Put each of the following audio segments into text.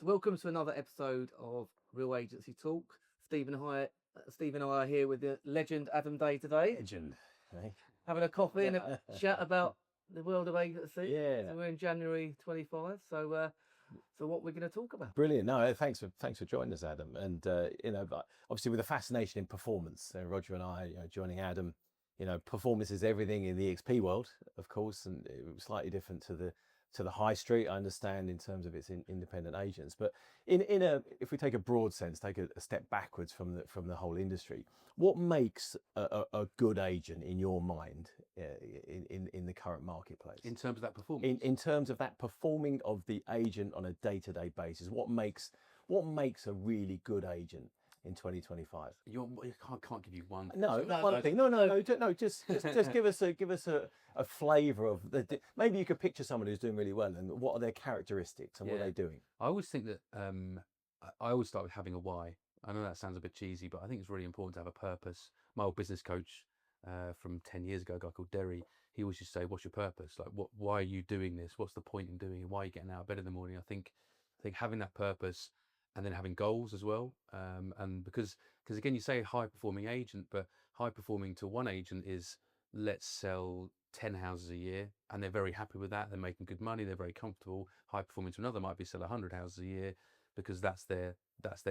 welcome to another episode of Real Agency Talk. Steve and I are here with the legend Adam Day today. Legend, eh? Having a coffee and a chat about the world of agency. Yeah. So we're in January 25. So what we're going to talk about? Brilliant. No, thanks for joining us, Adam. And but obviously with a fascination in performance, Roger and I, joining Adam, performance is everything in the EXP world, of course, and it was slightly different to the high street, I understand, in terms of its independent agents. But if we take a broad sense, take a step backwards from the whole industry, what makes a good agent in your mind in the current marketplace? In terms of that performance? In terms of that performing of the agent on a day-to-day basis, what makes a really good agent in 2025? I can't give you one. One thing. No. Just give us a flavour of maybe you could picture someone who's doing really well, and what are their characteristics and what are they doing? I always think that I always start with having a why. I know that sounds a bit cheesy, but I think it's really important to have a purpose. My old business coach from 10 years ago, a guy called Derry, he always just say, "What's your purpose? Like, why are you doing this? What's the point in doing it? Why are you getting out of bed in the morning?" I think having that purpose, and then having goals as well, and because again, you say high performing agent, but high performing to one agent is, let's sell 10 houses a year, and they're very happy with that. They're making good money. They're very comfortable. High performing to another might be sell 100 houses a year, because that's their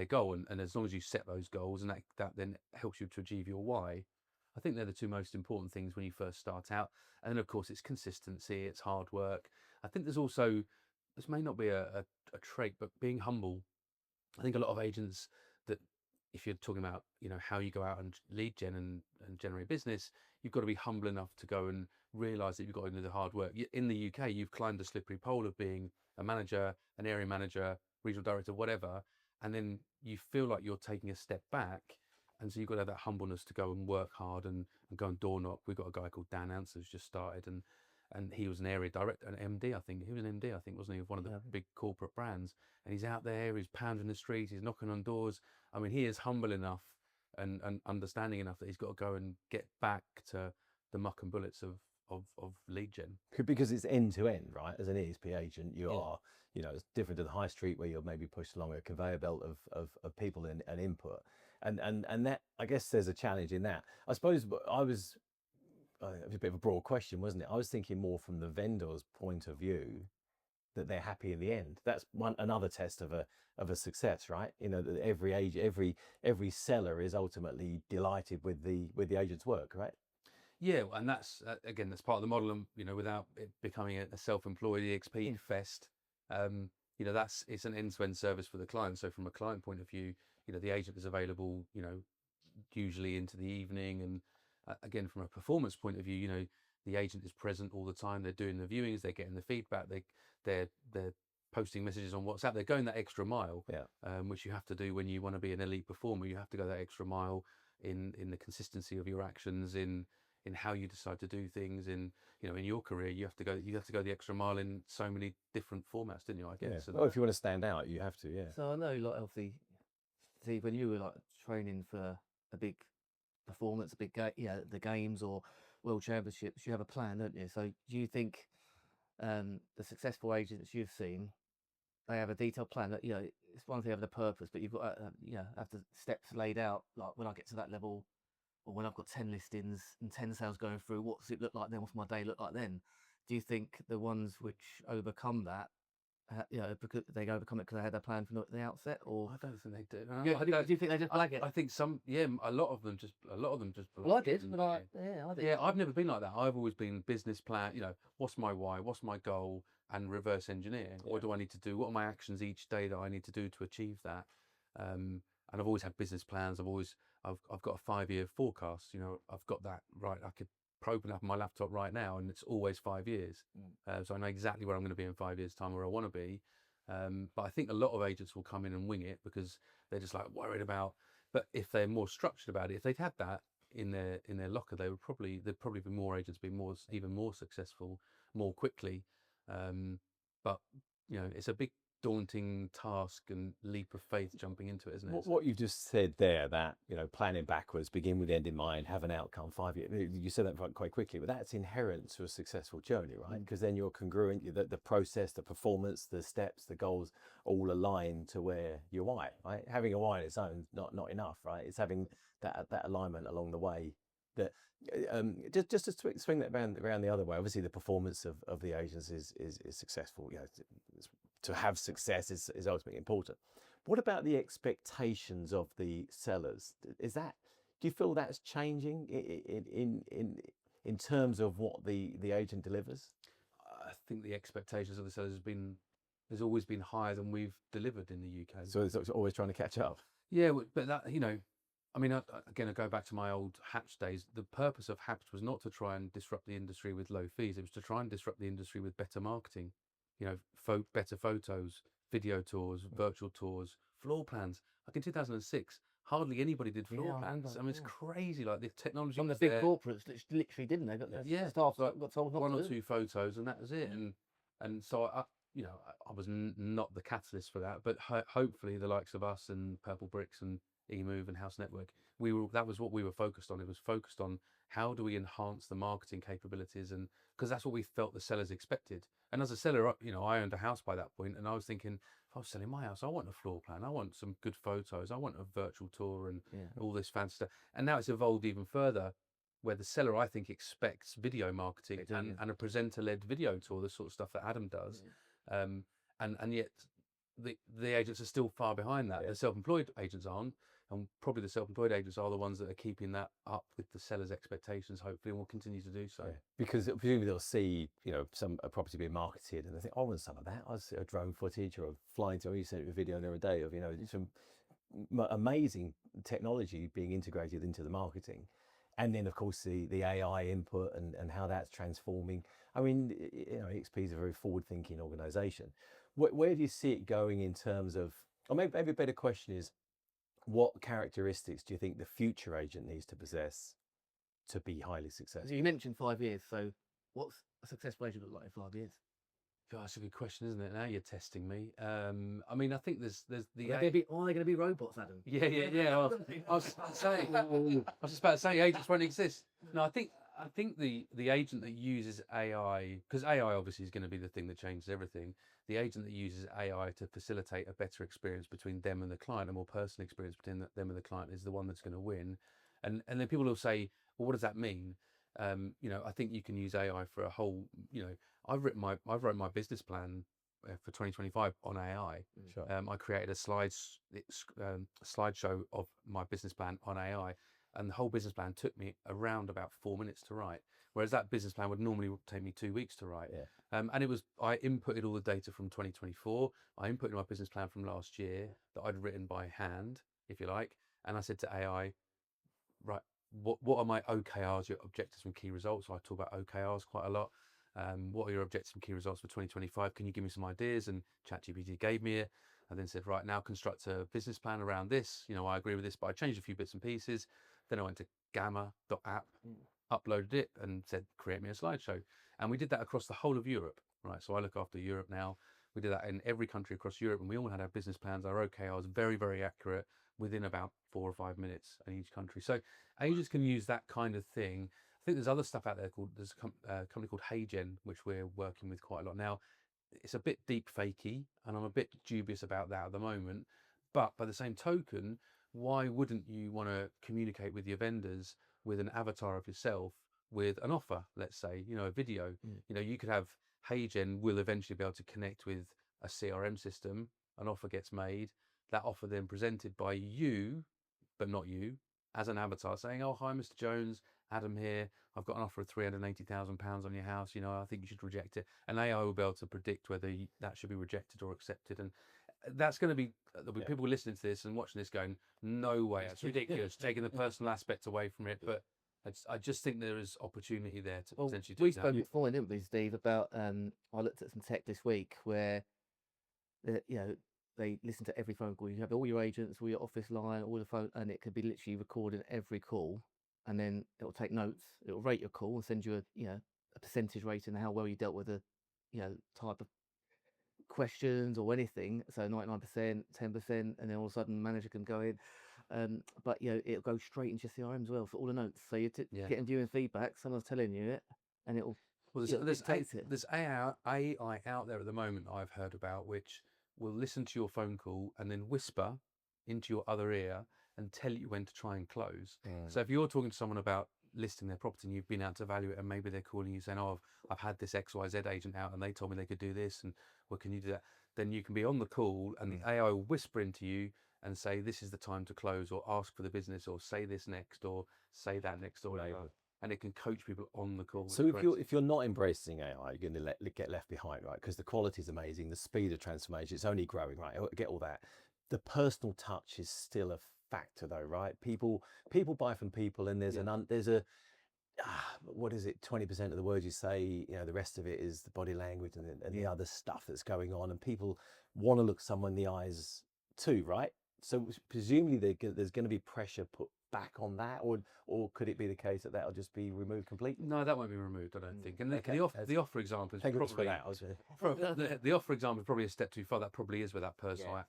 goal. And as long as you set those goals, and that then helps you to achieve your why, I think they're the two most important things when you first start out. And then of course it's consistency, it's hard work. I think there's also, this may not be a trait, but being humble. I think a lot of agents, that if you're talking about, how you go out and lead gen and generate business, you've got to be humble enough to go and realize that you've got to do the hard work. In the UK, you've climbed the slippery pole of being a manager, an area manager, regional director, whatever, and then you feel like you're taking a step back. And so you've got to have that humbleness to go and work hard and go and door knock. We've got a guy called downsizer who's just started, and he was an area director, an MD, I think. He was an MD, I think, wasn't he, of one of the big corporate brands. And he's out there, he's pounding the streets, he's knocking on doors. I mean, he is humble enough and understanding enough that he's got to go and get back to the muck and bullets of lead gen. Because it's end to end, right? As an EXP agent, you are, it's different to the high street where you're maybe pushed along a conveyor belt of people and input. And that, I guess there's a challenge in that. I suppose it was a bit of a broad question, wasn't it? I was thinking more from the vendor's point of view, that they're happy in the end. That's another test of a success, right? That every seller is ultimately delighted with the agent's work, right? Yeah, and that's again, that's part of the model, and without it becoming a self-employed EXP fest, it's an end-to-end service for the client. So from a client point of view, the agent is available, usually into the evening, and again, from a performance point of view, the agent is present all the time. They're doing the viewings, they're getting the feedback, they're posting messages on WhatsApp. They're going that extra mile, which you have to do when you want to be an elite performer. You have to go that extra mile in the consistency of your actions, in how you decide to do things, in your career. You have to go the extra mile in so many different formats, didn't you? I guess. Yeah. If you want to stand out, you have to. Yeah. So I know, like, obviously, Steve, when you were like training for a big performance, a big the games or world championships, you have a plan, don't you? So do you think the successful agents you've seen, they have a detailed plan? That it's one thing having a purpose, but you've got have the steps laid out. Like, when I get to that level, or when I've got 10 listings and 10 sales going through, what does it look like then? What's my day look like then? Do you think the ones which overcome that, because they overcome it because they had a plan from the outset, or I don't think they do. do you think they just blag it? I think a lot of them just. Well, I did, but I did. Yeah, I've never been like that. I've always been business plan. What's my why? What's my goal? And reverse engineer. Yeah. What do I need to do? What are my actions each day that I need to do to achieve that? And I've always had business plans. I've got a 5-year forecast. I've got that right. I could open up my laptop right now, and it's always 5 years. So I know exactly where I'm going to be in 5 years' time, where I want to be. But I think a lot of agents will come in and wing it because they're just like worried about. But if they're more structured about it, if they'd had that in their locker, there'd probably be more agents even more successful more quickly. But it's a big daunting task and leap of faith jumping into it, isn't it? What you've just said there, that, you know, planning backwards, begin with the end in mind, have an outcome 5 years, you said that quite quickly, but that's inherent to a successful journey, right? Because then you're congruent, the process, the performance, the steps, the goals all align to where your why, right? Having a why on its own not enough, right? It's having that alignment along the way. That just to swing that around the other way, obviously the performance of the agents is successful. You know, to have success is ultimately important. What about the expectations of the sellers? Do you feel that's changing in terms of what the agent delivers? I think the expectations of the sellers has always been higher than we've delivered in the UK. So it's always trying to catch up. Yeah, but that, you know, I mean, again, I go back to my old Hatch days. The purpose of Hatch was not to try and disrupt the industry with low fees. It was to try and disrupt the industry with better marketing, you know, better photos, video tours, virtual tours, floor plans. Like in 2006, hardly anybody did floor plans. I mean, it's crazy. Like the technology. From the big corporates, literally didn't they? Got their staff like got told not one to or do. two photos, and that was it. And so you know, I was not the catalyst for that, but hopefully the likes of us and Purple Bricks and eMove and House Network, that was what we were focused on. It was focused on how do we enhance the marketing capabilities, and because that's what we felt the sellers expected. And as a seller, you know, I owned a house by that point, and I was thinking, if I was selling my house, I want a floor plan, I want some good photos, I want a virtual tour, and all this fancy stuff. And now it's evolved even further, where the seller, I think, expects video marketing and a presenter-led video tour, the sort of stuff that Adam does. And yet the agents are still far behind that. The self-employed agents aren't, and probably the self-employed agents are the ones that are keeping that up with the seller's expectations, hopefully, and will continue to do so. Because presumably they'll see, you know, a property being marketed, and they think, I want some of that. I see a drone footage or a flying to. You sent a video the other day of, you know, some amazing technology being integrated into the marketing. And then, of course, the AI input and how that's transforming. I mean, you know, eXp's a very forward-thinking organisation. Where do you see it going in terms of, or maybe a better question is, what characteristics do you think the future agent needs to possess to be highly successful? So you mentioned 5 years. So what's a successful agent look like in 5 years? God, that's a good question, isn't it? Now you're testing me. I mean, I think there's the. Are they going to be robots, Adam? Yeah. I was just about to say agents won't exist. No, I think the agent that uses AI, because AI obviously is going to be the thing that changes everything. The agent that uses AI to facilitate a better experience between them and the client, a more personal experience between them and the client, is the one that's going to win. And then people will say, well, what does that mean? You know, I think you can use AI for a whole. You know, I've written my business plan for 2025 on AI. Sure. I created a slideshow of my business plan on AI, and the whole business plan took me around about 4 minutes to write, whereas that business plan would normally take me 2 weeks to write. And I inputted all the data from 2024. I inputted my business plan from last year that I'd written by hand, if you like, and I said to AI, right, what are my OKRs, your objectives and key results? So I talk about OKRs quite a lot. What are your objectives and key results for 2025? Can you give me some ideas? And ChatGPT gave me it. I then said, right, now construct a business plan around this. You know, I agree with this, but I changed a few bits and pieces. Then I went to gamma.app, uploaded it, and said, create me a slideshow. And we did that across the whole of Europe, right? So I look after Europe now. We did that in every country across Europe, and we all had our business plans, our OKRs, very, very accurate, within about 4 or 5 minutes in each country. So agents can use that kind of thing. I think there's other stuff out there there's a company called HeyGen, which we're working with quite a lot now. It's a bit deep fakey, and I'm a bit dubious about that at the moment. But by the same token, why wouldn't you want to communicate with your vendors with an avatar of yourself with an offer, let's say, you know, a video? You know, you could have HeyGen will eventually be able to connect with a CRM system, an offer gets made, that offer then presented by you, but not you, as an avatar, saying, oh, hi, Mr. Jones, Adam here, I've got an offer of £380,000 on your house, you know, I think you should reject it. And AI will be able to predict whether that should be rejected or accepted. And that's going to be, there'll be people listening to this and watching this going, no way, that's ridiculous, taking the personal aspect away from it. But I just think there is opportunity there to potentially do that. We spoke before, didn't we, Steve, about, I looked at some tech this week where, you know, they listen to every phone call. You have all your agents, all your office line, all the phone, and it could be literally recording every call, and then it'll take notes. It'll rate your call and send you a percentage rating and how well you dealt with the type of questions or anything. So 99%, 10%, and then all of a sudden manager can go in. But it'll go straight into your CRM as well for all the notes. So you're Yeah. getting viewing feedback. Someone's telling you it, and it'll Well, it dictates it. there's AI out there at the moment I've heard about, which will listen to your phone call and then whisper into your other ear and tell you when to try and close. So if you're talking to someone about listing their property and you've been out to value it, and maybe they're calling you saying, "Oh, I've had this XYZ agent out and they told me they could do this, and well, can you do that?" Then you can be on the call and the AI will whisper into you and say, "This is the time to close," or ask for the business, or say this next, or say that next, or whatever. And it can coach people on the call. So if you're not embracing AI, you're going to get left behind, right? Because the quality is amazing, the speed of transformation, it's only growing, right? I get all that. The personal touch is still a factor, though, right? People buy from people, and there's what is it? 20% of the words you say, the rest of it is the body language and the other stuff that's going on, and people want to look someone in the eyes too, right? So presumably there's going to be pressure put back on that, or could it be the case that that'll just be removed completely? No, that won't be removed, I don't think. And the offer example is probably the offer example is probably a step too far. That probably is where that personal,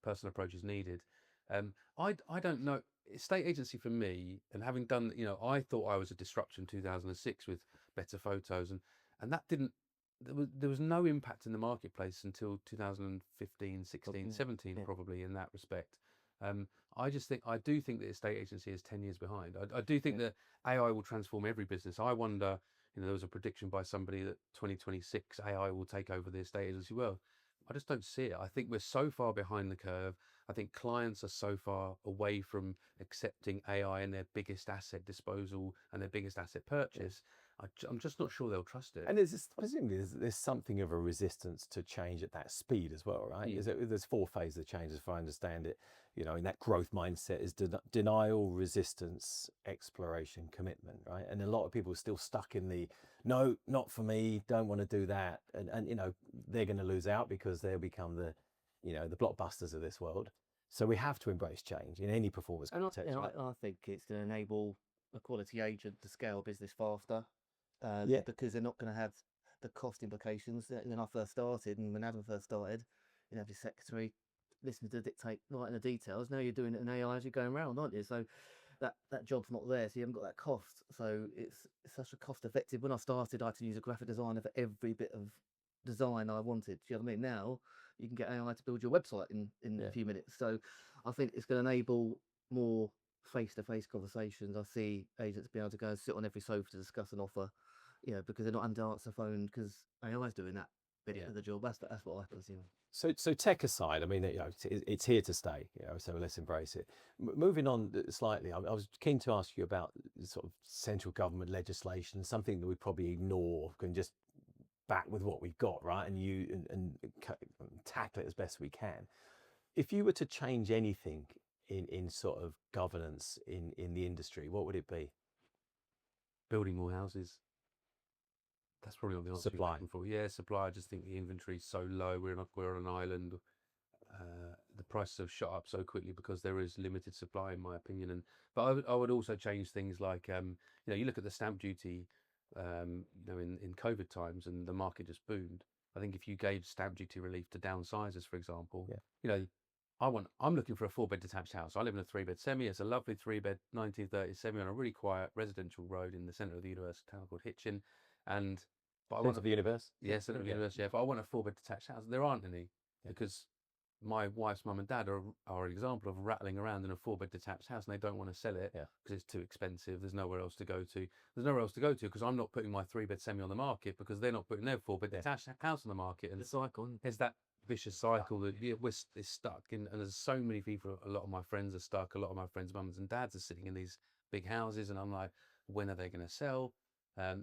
personal approach is needed. I don't know. Estate agency for me, and having done, I thought I was a disruption in 2006 with better photos, and that didn't. There was no impact in the marketplace until 2015, 16, 17, probably in that respect. I do think that estate agency is 10 years behind. I do think that AI will transform every business. I wonder, there was a prediction by somebody that 2026 AI will take over the estate agency world. I just don't see it. I think we're so far behind the curve. I think clients are so far away from accepting AI in their biggest asset disposal and their biggest asset purchase. I'm just not sure they'll trust it. And presumably there's something of a resistance to change at that speed as well, right? There's 4 phases of change, if I understand it. In that growth mindset is denial, resistance, exploration, commitment, right? And a lot of people are still stuck in the no, not for me, don't want to do that, and they're going to lose out because they'll become the blockbusters of this world. So we have to embrace change in any performance context. Right? I think it's going to enable a quality agent to scale a business faster. Because they're not going to have the cost implications. When I first started, and when Adam first started, have your secretary listening to dictate, writing the details. Now you're doing it in AI as you're going around, aren't you? So that job's not there, so you haven't got that cost. So it's such a cost effective. When I started, I had to use a graphic designer for every bit of design I wanted. Do you know what I mean? Now you can get AI to build your website in a few minutes. So I think it's going to enable more face-to-face conversations. I see agents being able to go and sit on every sofa to discuss an offer. Because they're not under answer phone, because AI's doing that bit of the job. That's what I perceive. So tech aside, I mean, it's here to stay. So let's embrace it. Moving on slightly, I was keen to ask you about sort of central government legislation, something that we probably ignore, can just back with what we've got, right, and tackle it as best we can. If you were to change anything in sort of governance in the industry, what would it be? Building more houses. That's probably not the answer. Supply. Yeah, supply. I just think the inventory is so low. We're on an island. The prices have shot up so quickly because there is limited supply, in my opinion. But I would also change things like, you look at the stamp duty, in COVID times, and the market just boomed. I think if you gave stamp duty relief to downsizers, for example, I'm looking for a 4-bed detached house. I live in a 3-bed semi. It's a lovely 3-bed 1930 semi on a really quiet residential road in the centre of the universe, a town called Hitchin. But I want the universe. Yes, centre of the universe. Yeah, but I want a 4-bed detached house. There aren't any because my wife's mum and dad are an example of rattling around in a 4-bed detached house, and they don't want to sell it because it's too expensive. There's nowhere else to go to. There's nowhere else to go to because I'm not putting my 3-bed semi on the market because they're not putting their 4-bed detached house on the market. And the cycle. There's that vicious cycle that it's stuck in, and there's so many people. A lot of my friends are stuck. A lot of my friends' mums and dads are sitting in these big houses, and I'm like, when are they going to sell?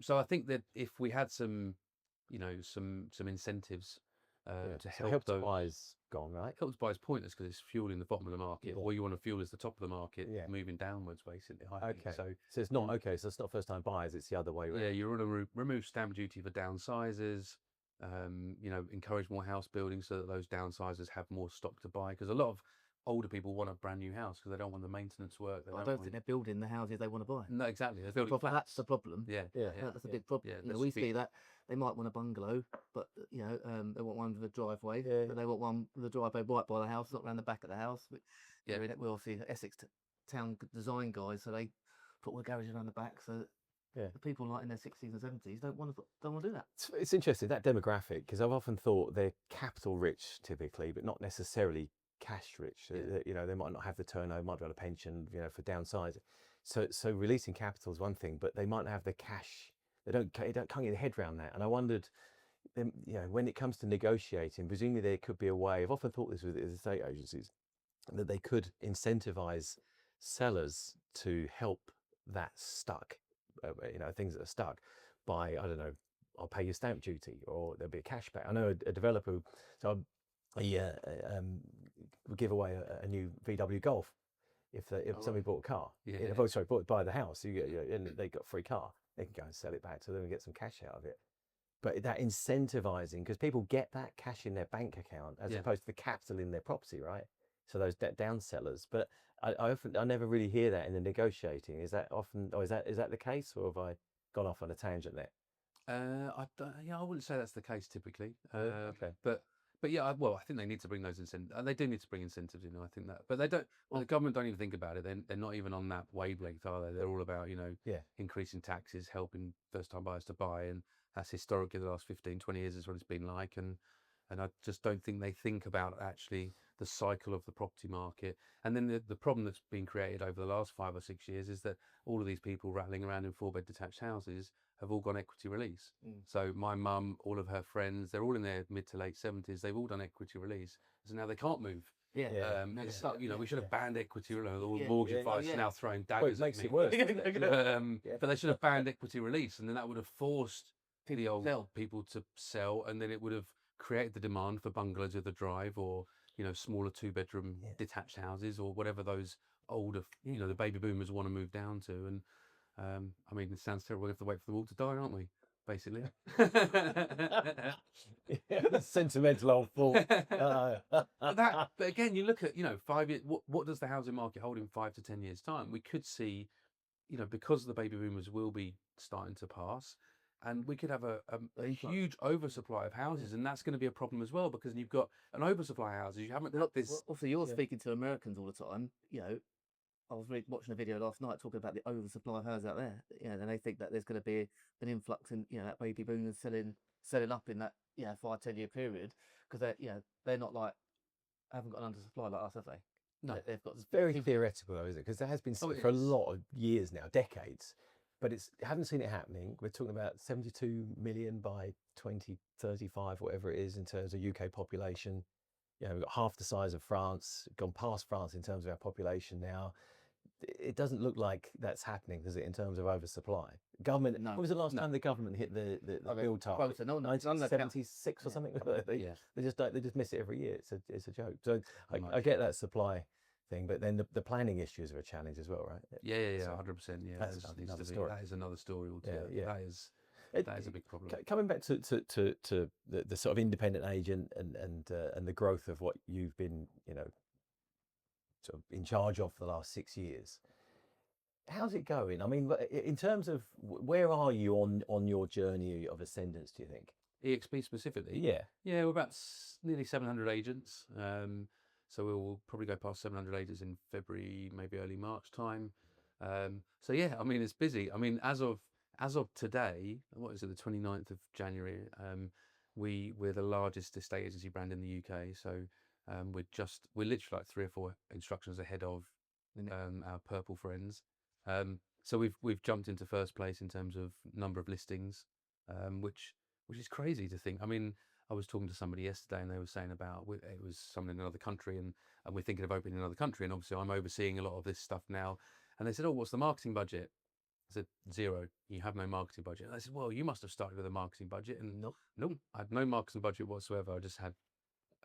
So I think that if we had some incentives to help to buy is gone, right? Help to buy is pointless because it's fueling the bottom of the market. All you want to fuel is the top of the market, moving downwards, basically. I think. So it's not So it's not first-time buyers; it's the other way around. Yeah, you want to remove stamp duty for downsizers. Encourage more house building so that those downsizers have more stock to buy. Because a lot of older people want a brand new house because they don't want the maintenance work. I don't think they're building the houses they want to buy. No, exactly. They're building flats. That's the problem. Yeah, That's a big problem. Yeah, You know, we see that they might want a bungalow, but you know, they want one with a driveway. Yeah. But they want one with a driveway right by the house, not around the back of the house. We're obviously Essex town design guys, so they put all the garages around the back. So the people like in their 60s and 70s don't want to do that. It's interesting, that demographic, because I've often thought they're capital rich typically, but not necessarily cash rich. You know, they might not have the turnover, might have a pension, you know, for downsizing. So releasing capital is one thing, but they might not have the cash. Can't get their head around that. And I wondered, you know, when it comes to negotiating, presumably there could be a way. I've often thought this with estate agencies, that they could incentivize sellers to help that stuck, you know, things that are stuck by, I don't know, I'll pay you stamp duty, or there'll be a cashback. I know a developer, so would give away a new VW Golf if somebody bought a car. Buy the house, and they got a free car. They can go and sell it back to them and get some cash out of it. But that incentivizing, because people get that cash in their bank account as opposed to the capital in their property, right? So those down sellers. But I never really hear that in the negotiating. Is that often, or is that the case, or have I gone off on a tangent there? I wouldn't say that's the case typically. Okay. But yeah, I think they need to bring those incentives. They do need to bring incentives, you know. I think that, but they don't. Well, the government don't even think about it. They're not even on that wavelength, are they? They're all about, you know, increasing taxes, helping first-time buyers to buy, and that's historically the last 15, 20 years is what it's been like. And I just don't think they think about actually the cycle of the property market. And then the problem that's been created over the last 5 or 6 years is that all of these people rattling around in 4-bed detached houses have all gone equity release. So my mum, all of her friends, they're all in their mid to late 70s. They've all done equity release. So now they can't move. It's like, you know, we should have banned equity release. All mortgage advice now throwing daggers it makes at me. it worse. But they should have banned equity release, and then that would have forced the old people to sell, and then it would have created the demand for bungalows with a drive, or, you know, smaller 2-bedroom detached houses, or whatever those older, you know, the baby boomers want to move down to. And I mean, it sounds terrible. We have to wait for them all to die, aren't we? Basically. Sentimental old fool. But again, you look at, you know, 5 years. What does the housing market hold in 5 to 10 years' time? We could see, you know, because the baby boomers will be starting to pass, and we could have a huge oversupply of houses, and that's going to be a problem as well, because you've got an oversupply of houses. You haven't got this. Well, obviously, you're speaking to Americans all the time. You know, I was watching a video last night talking about the oversupply of houses out there. You know, and they think that there's going to be an influx in, you know, that baby boomers selling up in that 5-10 year period, because they're not like, haven't got an undersupply like us, have they? No, they've got. It's very theoretical, though, is it? Because there has been for a lot of years now, decades. But haven't seen it happening. We're talking about 72 million by 2035, whatever it is, in terms of UK population. You know, we've got half the size of France, gone past France in terms of our population now. It doesn't look like that's happening, does it, in terms of oversupply? Government. No, when was the last time the government hit the build target? 1976 or something. They just miss it every year. It's a joke. So I get that supply thing, but then the planning issues are a challenge as well, right? 100%. Yeah, that's another story. That is another story altogether. That is a big problem. Coming back to the sort of independent agent and the growth of what you've been, you know, sort of in charge of for the last 6 years. How's it going? I mean, in terms of where are you on your journey of ascendance, do you think? eXp specifically? Yeah, we're about nearly 700 agents. So we'll probably go past 700 agents in February, maybe early March time. So yeah, I mean, it's busy. I mean, as of today, what is it, the 29th of January, we're the largest estate agency brand in the UK. So we're literally like 3 or 4 instructions ahead of our purple friends. So we've jumped into first place in terms of number of listings, which is crazy to think. I mean, I was talking to somebody yesterday, and they were saying about it was someone in another country, and we're thinking of opening another country, and obviously I'm overseeing a lot of this stuff now. And they said, "Oh, what's the marketing budget?" I said, "0. You have no marketing budget." And I said, "Well, you must have started with a marketing budget." And no, I had no marketing budget whatsoever. I just had.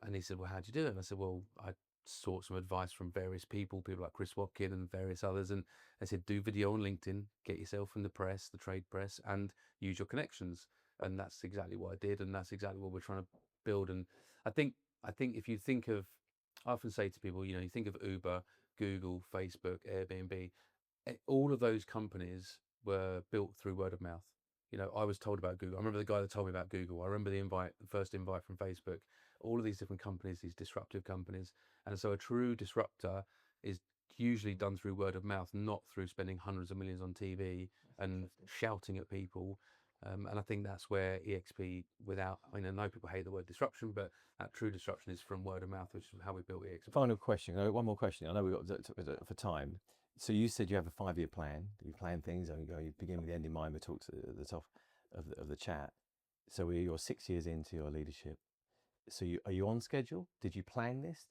And he said, "Well, how'd you do it?" And I said, "Well, I sought some advice from various people like Chris Watkin and various others, and they said, do video on LinkedIn, get yourself in the press, the trade press, and use your connections." And that's exactly what I did, and that's exactly what we're trying to build. And I think if you think of I often say to people, you know, you think of Uber, Google, Facebook, Airbnb, all of those companies were built through word of mouth. You know, I was told about Google. I remember the guy that told me about Google. I remember the first invite from Facebook. All of these different companies, these disruptive companies, and so a true disruptor is usually done through word of mouth, not through spending hundreds of millions on TV and shouting at people. And I think that's where EXP, without, I mean, I know people hate the word disruption, but that true disruption is from word of mouth, which is how we built EXP. Final question. One more question. I know we've got for time. So you said you have a 5-year plan. You plan things, and you begin with the end in mind. We talked at the top of the chat. So you're 6 years into your leadership. So are you on schedule? Did you plan this?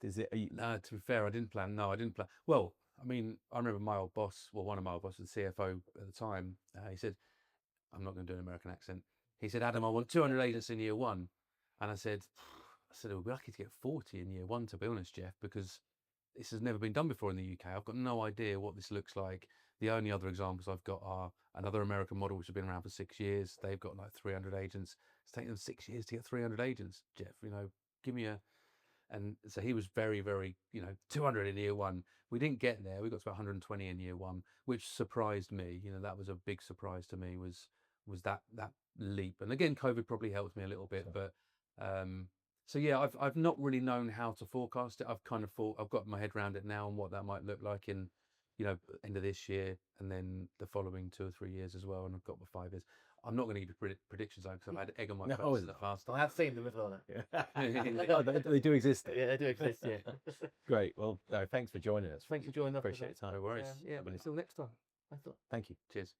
No, to be fair, I didn't plan. No, I didn't plan. Well, I mean, I remember my old boss, well, one of my old bosses, the CFO at the time, he said, I'm not going to do an American accent. He said, Adam, I want 200 agents in year one. And I said, we'll be lucky to get 40 in year one, to be honest, Jeff, because this has never been done before in the UK. I've got no idea what this looks like. The only other examples I've got are another American model, which has been around for 6 years. They've got like 300 agents. It's taken them 6 years to get 300 agents, Jeff. You know, give me a... And so he was very, very, 200 in year one. We didn't get there. We got to about 120 in year one, which surprised me. You know, that was a big surprise to me, was that leap. And again, COVID probably helped me a little bit, Sure. but so yeah, I've not really known how to forecast it. I've kind of thought, I've got my head around it now and what that might look like in, end of this year and then the following 2 or 3 years as well. And I've got my 5 years. I'm not going to give you predictions because I've had egg on my face in the past. I have seen them as well. Oh, they do exist. Yeah, they do exist. Yeah. Great. Well, no, thanks for joining us. Thanks for joining us. Appreciate your time. No worries. Yeah. Until next time. Thank you. Cheers.